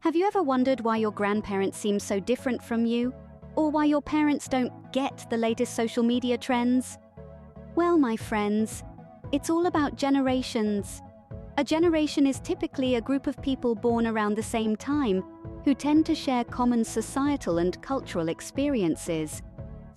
Have you ever wondered why your grandparents seem so different from you? Or why your parents don't get the latest social media trends? Well, my friends, it's all about generations. A generation is typically a group of people born around the same time who tend to share common societal and cultural experiences.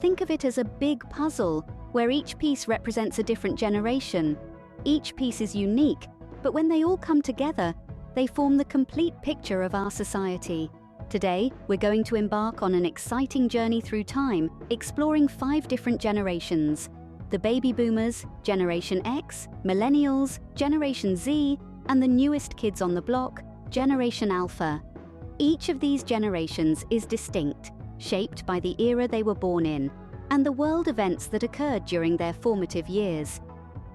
Think of it as a big puzzle where each piece represents a different generation. Each piece is unique, but when they all come together, they form the complete picture of our society. Today, we're going to embark on an exciting journey through time, exploring 5 different generations: the baby boomers, Generation X, millennials, Generation Z, and the newest kids on the block, Generation Alpha. Each of these generations is distinct, shaped by the era they were born in, and the world events that occurred during their formative years.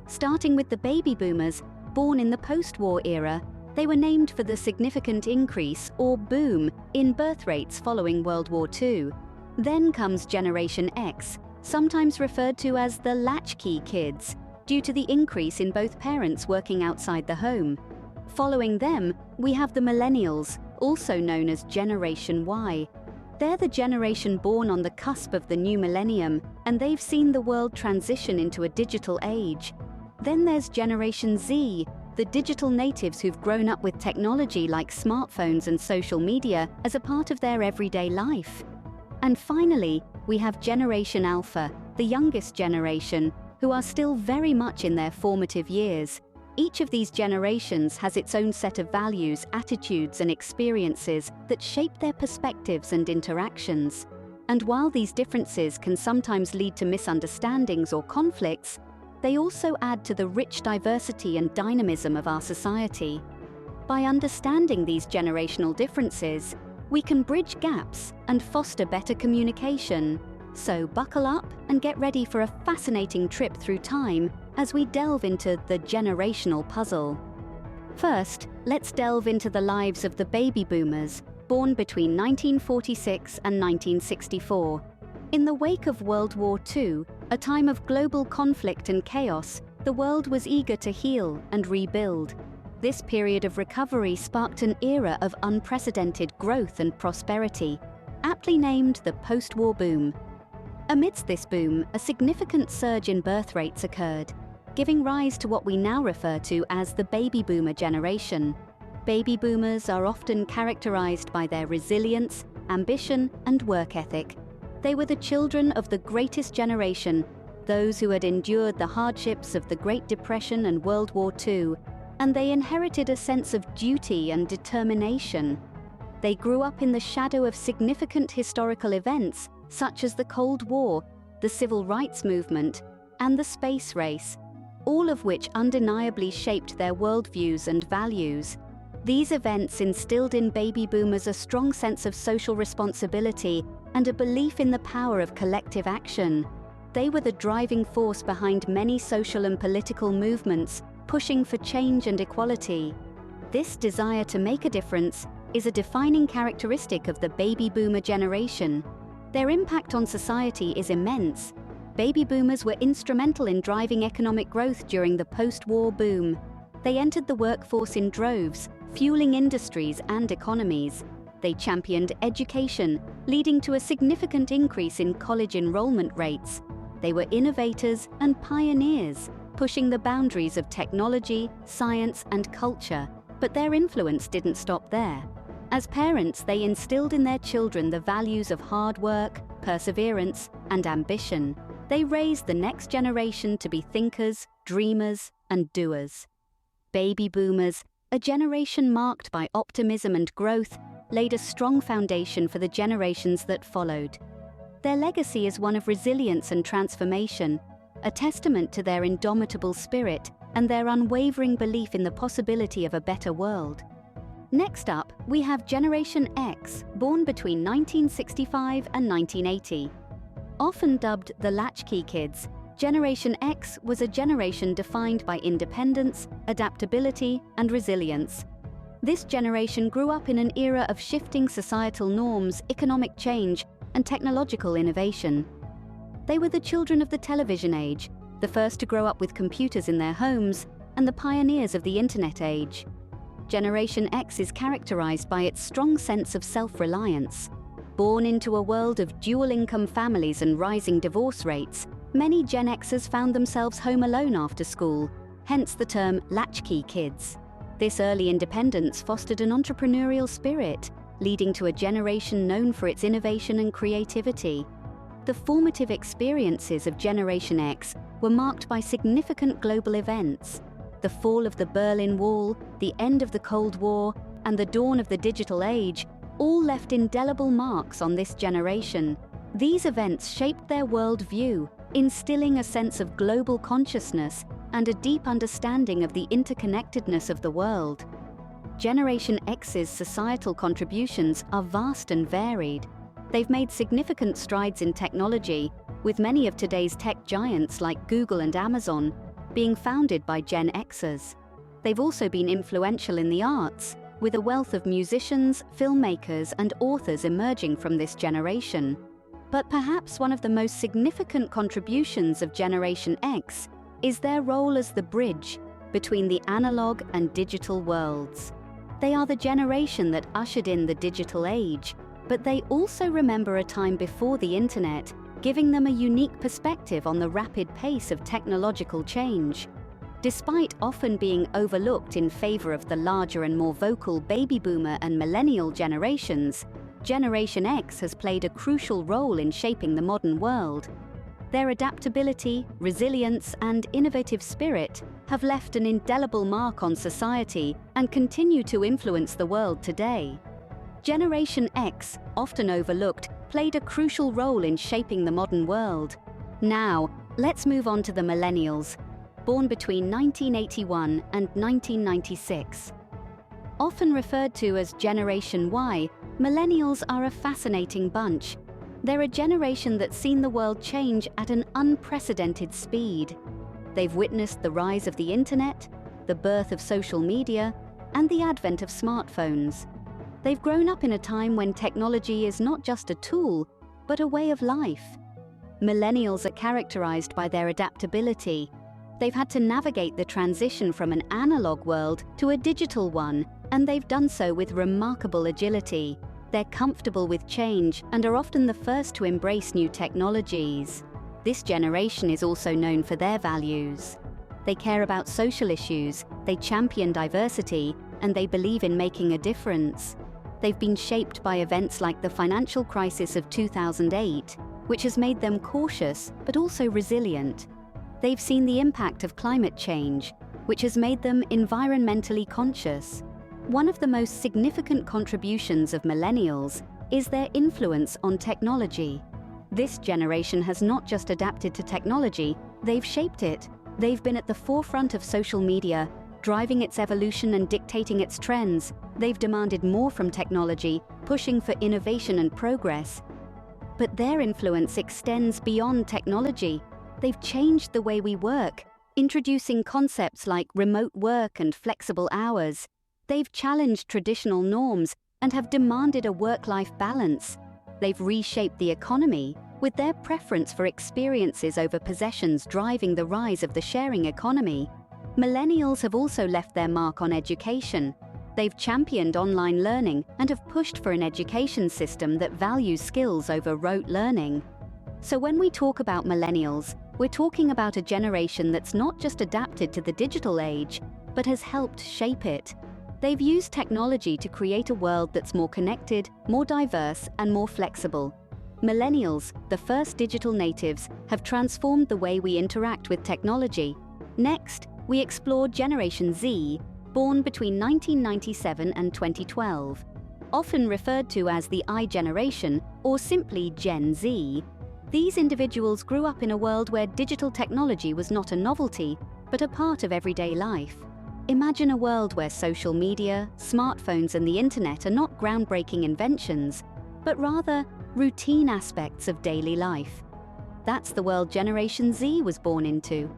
Starting with the baby boomers, born in the post-war era, they were named for the significant increase, or boom, in birth rates following World War II. Then comes Generation X, sometimes referred to as the Latchkey Kids, due to the increase in both parents working outside the home. Following them, we have the millennials, also known as Generation Y. They're the generation born on the cusp of the new millennium, and they've seen the world transition into a digital age. Then there's Generation Z, the digital natives who've grown up with technology like smartphones and social media as a part of their everyday life. And finally, we have Generation Alpha, the youngest generation, who are still very much in their formative years. Each of these generations has its own set of values, attitudes, and experiences that shape their perspectives and interactions. And while these differences can sometimes lead to misunderstandings or conflicts, they also add to the rich diversity and dynamism of our society. By understanding these generational differences, we can bridge gaps and foster better communication. So buckle up and get ready for a fascinating trip through time as we delve into the generational puzzle. First, let's delve into the lives of the baby boomers, born between 1946 and 1964. In the wake of World War II, a time of global conflict and chaos, the world was eager to heal and rebuild. This period of recovery sparked an era of unprecedented growth and prosperity, aptly named the post-war boom. Amidst this boom, a significant surge in birth rates occurred, giving rise to what we now refer to as the baby boomer generation. Baby boomers are often characterized by their resilience, ambition, and work ethic. They were the children of the greatest generation, those who had endured the hardships of the Great Depression and World War II, and they inherited a sense of duty and determination. They grew up in the shadow of significant historical events such as the Cold War, the Civil Rights Movement, and the space race, all of which undeniably shaped their worldviews and values. These events instilled in baby boomers a strong sense of social responsibility and a belief in the power of collective action. They were the driving force behind many social and political movements, pushing for change and equality. This desire to make a difference is a defining characteristic of the baby boomer generation. Their impact on society is immense. Baby boomers were instrumental in driving economic growth during the post-war boom. They entered the workforce in droves, fueling industries and economies. They championed education, leading to a significant increase in college enrollment rates. They were innovators and pioneers, pushing the boundaries of technology, science, and culture. But their influence didn't stop there. As parents, they instilled in their children the values of hard work, perseverance, and ambition. They raised the next generation to be thinkers, dreamers, and doers. Baby boomers, a generation marked by optimism and growth, laid a strong foundation for the generations that followed. Their legacy is one of resilience and transformation, a testament to their indomitable spirit and their unwavering belief in the possibility of a better world. Next up, we have Generation X, born between 1965 and 1980. Often dubbed the Latchkey Kids, Generation X was a generation defined by independence, adaptability, and resilience. This generation grew up in an era of shifting societal norms, economic change, and technological innovation. They were the children of the television age, the first to grow up with computers in their homes, and the pioneers of the internet age. Generation X is characterized by its strong sense of self-reliance. Born into a world of dual-income families and rising divorce rates, many Gen Xers found themselves home alone after school, hence the term Latchkey Kids. This early independence fostered an entrepreneurial spirit, leading to a generation known for its innovation and creativity. The formative experiences of Generation X were marked by significant global events. The fall of the Berlin Wall, the end of the Cold War, and the dawn of the digital age all left indelible marks on this generation. These events shaped their worldview, instilling a sense of global consciousness and a deep understanding of the interconnectedness of the world. Generation X's societal contributions are vast and varied. They've made significant strides in technology, with many of today's tech giants like Google and Amazon being founded by Gen Xers. They've also been influential in the arts, with a wealth of musicians, filmmakers, and authors emerging from this generation. But perhaps one of the most significant contributions of Generation X is their role as the bridge between the analog and digital worlds. They are the generation that ushered in the digital age, but they also remember a time before the internet, giving them a unique perspective on the rapid pace of technological change. Despite often being overlooked in favor of the larger and more vocal baby boomer and millennial generations, Generation X has played a crucial role in shaping the modern world. Their adaptability, resilience, and innovative spirit have left an indelible mark on society and continue to influence the world today. Generation X, often overlooked, played a crucial role in shaping the modern world. Now, let's move on to the millennials, born between 1981 and 1996. Often referred to as Generation Y, millennials are a fascinating bunch. They're a generation that's seen the world change at an unprecedented speed. They've witnessed the rise of the internet, the birth of social media, and the advent of smartphones. They've grown up in a time when technology is not just a tool, but a way of life. Millennials are characterized by their adaptability. They've had to navigate the transition from an analog world to a digital one, and they've done so with remarkable agility. They're comfortable with change and are often the first to embrace new technologies. This generation is also known for their values. They care about social issues, they champion diversity, and they believe in making a difference. They've been shaped by events like the financial crisis of 2008, which has made them cautious but also resilient. They've seen the impact of climate change, which has made them environmentally conscious. One of the most significant contributions of millennials is their influence on technology. This generation has not just adapted to technology, they've shaped it. They've been at the forefront of social media, driving its evolution and dictating its trends. They've demanded more from technology, pushing for innovation and progress. But their influence extends beyond technology. They've changed the way we work, introducing concepts like remote work and flexible hours. They've challenged traditional norms and have demanded a work-life balance. They've reshaped the economy, with their preference for experiences over possessions driving the rise of the sharing economy. Millennials have also left their mark on education. They've championed online learning and have pushed for an education system that values skills over rote learning. So when we talk about millennials, we're talking about a generation that's not just adapted to the digital age, but has helped shape it. They've used technology to create a world that's more connected, more diverse, and more flexible. Millennials, the first digital natives, have transformed the way we interact with technology. Next, we explore Generation Z, born between 1997 and 2012. Often referred to as the I generation, or simply Gen Z, these individuals grew up in a world where digital technology was not a novelty, but a part of everyday life. Imagine a world where social media, smartphones, and the internet are not groundbreaking inventions, but rather routine aspects of daily life. That's the world Generation Z was born into.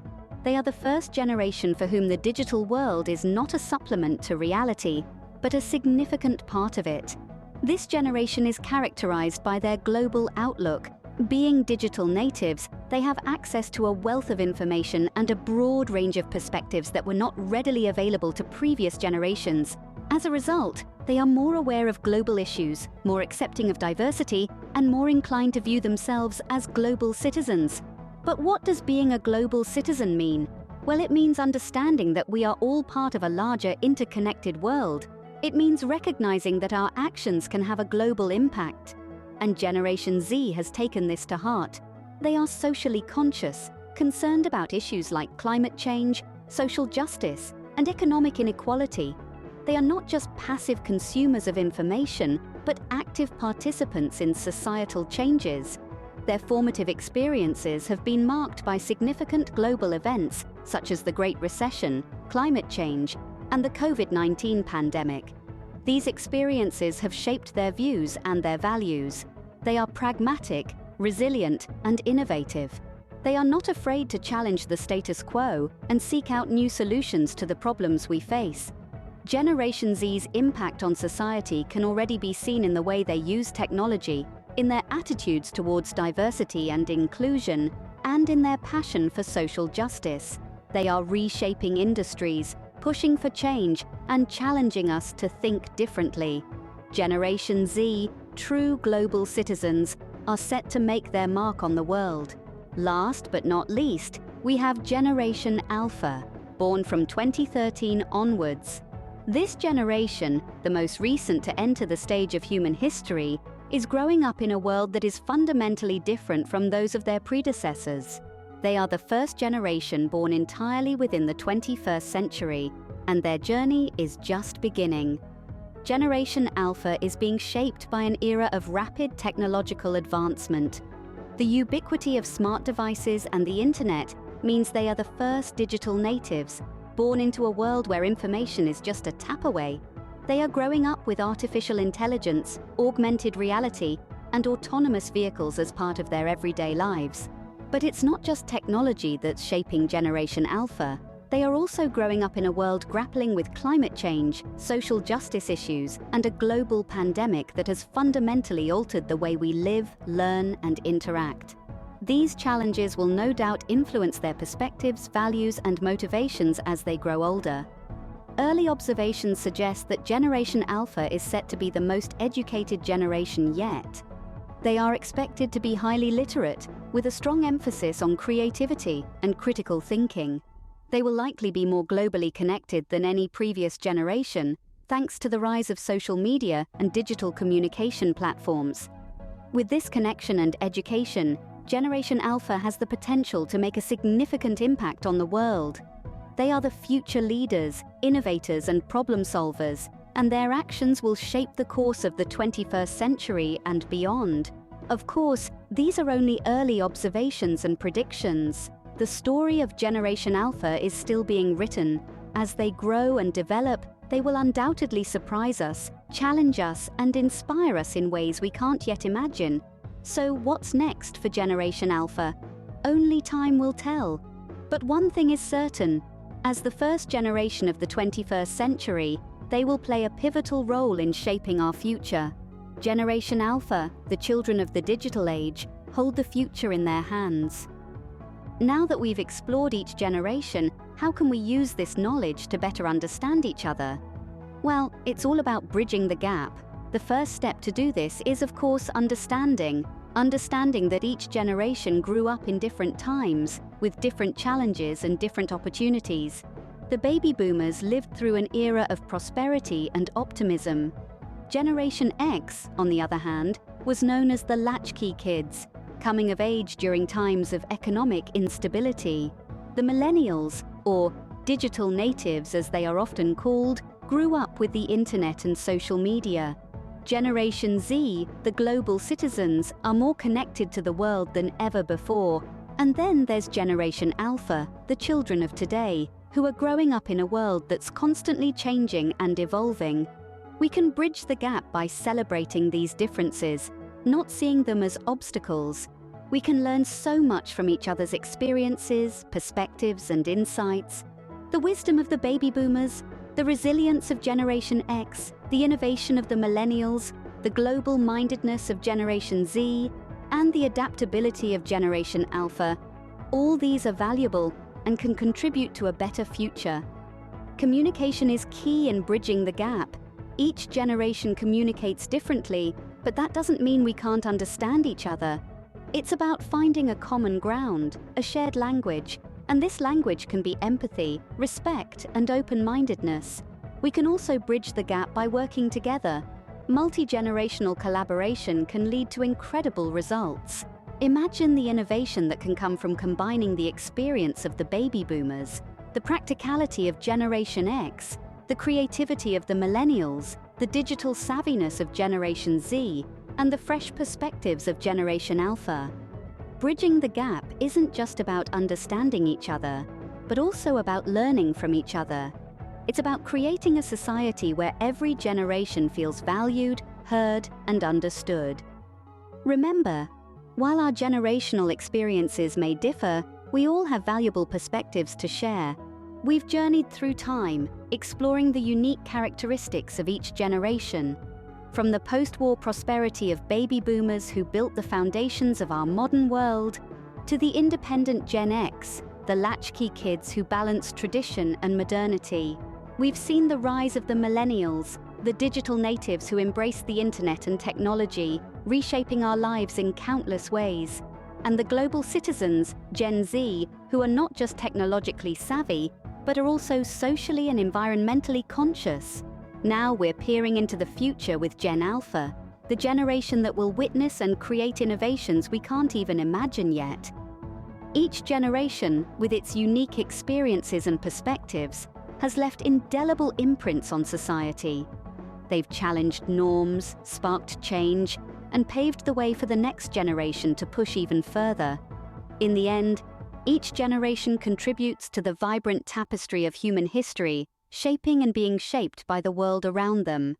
They are the first generation for whom the digital world is not a supplement to reality, but a significant part of it. This generation is characterized by their global outlook. Being digital natives, they have access to a wealth of information and a broad range of perspectives that were not readily available to previous generations. As a result, they are more aware of global issues, more accepting of diversity, and more inclined to view themselves as global citizens. But what does being a global citizen mean? Well, it means understanding that we are all part of a larger interconnected world. It means recognizing that our actions can have a global impact. And Generation Z has taken this to heart. They are socially conscious, concerned about issues like climate change, social justice, and economic inequality. They are not just passive consumers of information, but active participants in societal changes. Their formative experiences have been marked by significant global events such as the Great Recession, climate change, and the COVID-19 pandemic. These experiences have shaped their views and their values. They are pragmatic, resilient, and innovative. They are not afraid to challenge the status quo and seek out new solutions to the problems we face. Generation Z's impact on society can already be seen in the way they use technology, in their attitudes towards diversity and inclusion, and in their passion for social justice. They are reshaping industries, pushing for change, and challenging us to think differently. Generation Z, true global citizens, are set to make their mark on the world. Last but not least, we have Generation Alpha, born from 2013 onwards. This generation, the most recent to enter the stage of human history, is growing up in a world that is fundamentally different from those of their predecessors. They are the first generation born entirely within the 21st century, and their journey is just beginning. Generation Alpha is being shaped by an era of rapid technological advancement. The ubiquity of smart devices and the internet means they are the first digital natives, born into a world where information is just a tap away. They are growing up with artificial intelligence, augmented reality, and autonomous vehicles as part of their everyday lives. But it's not just technology that's shaping Generation Alpha. They are also growing up in a world grappling with climate change, social justice issues, and a global pandemic that has fundamentally altered the way we live, learn, and interact. These challenges will no doubt influence their perspectives, values, and motivations as they grow older. Early observations suggest that Generation Alpha is set to be the most educated generation yet. They are expected to be highly literate, with a strong emphasis on creativity and critical thinking. They will likely be more globally connected than any previous generation, thanks to the rise of social media and digital communication platforms. With this connection and education, Generation Alpha has the potential to make a significant impact on the world. They are the future leaders, innovators, and problem solvers, and their actions will shape the course of the 21st century and beyond. Of course, these are only early observations and predictions. The story of Generation Alpha is still being written. As they grow and develop, they will undoubtedly surprise us, challenge us, and inspire us in ways we can't yet imagine. So what's next for Generation Alpha? Only time will tell. But one thing is certain. As the first generation of the 21st century, they will play a pivotal role in shaping our future. Generation Alpha, the children of the digital age, hold the future in their hands. Now that we've explored each generation, how can we use this knowledge to better understand each other? Well, it's all about bridging the gap. The first step to do this is, of course, understanding that each generation grew up in different times, with different challenges and different opportunities. The baby boomers lived through an era of prosperity and optimism. Generation X, on the other hand, was known as the Latchkey Kids, coming of age during times of economic instability. The millennials, or digital natives as they are often called, grew up with the internet and social media. Generation Z, the global citizens, are more connected to the world than ever before. And then there's Generation Alpha, the children of today, who are growing up in a world that's constantly changing and evolving. We can bridge the gap by celebrating these differences, not seeing them as obstacles. We can learn so much from each other's experiences, perspectives, and insights. The wisdom of the baby boomers, the resilience of Generation X, the innovation of the millennials, the global mindedness of Generation Z, and the adaptability of Generation Alpha. All these are valuable and can contribute to a better future. Communication is key in bridging the gap. Each generation communicates differently, but that doesn't mean we can't understand each other. It's about finding a common ground, a shared language, and this language can be empathy, respect, and open-mindedness. We can also bridge the gap by working together. Multi-generational collaboration can lead to incredible results. Imagine the innovation that can come from combining the experience of the baby boomers, the practicality of Generation X, the creativity of the millennials, the digital savviness of Generation Z, and the fresh perspectives of Generation Alpha. Bridging the gap isn't just about understanding each other, but also about learning from each other. It's about creating a society where every generation feels valued, heard, and understood. Remember, while our generational experiences may differ, we all have valuable perspectives to share. We've journeyed through time, exploring the unique characteristics of each generation. From the post-war prosperity of baby boomers who built the foundations of our modern world, to the independent Gen X, the Latchkey Kids who balance tradition and modernity. We've seen the rise of the millennials, the digital natives who embrace the internet and technology, reshaping our lives in countless ways. And the global citizens, Gen Z, who are not just technologically savvy, but are also socially and environmentally conscious. Now we're peering into the future with Gen Alpha, the generation that will witness and create innovations we can't even imagine yet. Each generation, with its unique experiences and perspectives, has left indelible imprints on society. They've challenged norms, sparked change, and paved the way for the next generation to push even further. In the end, each generation contributes to the vibrant tapestry of human history, shaping and being shaped by the world around them.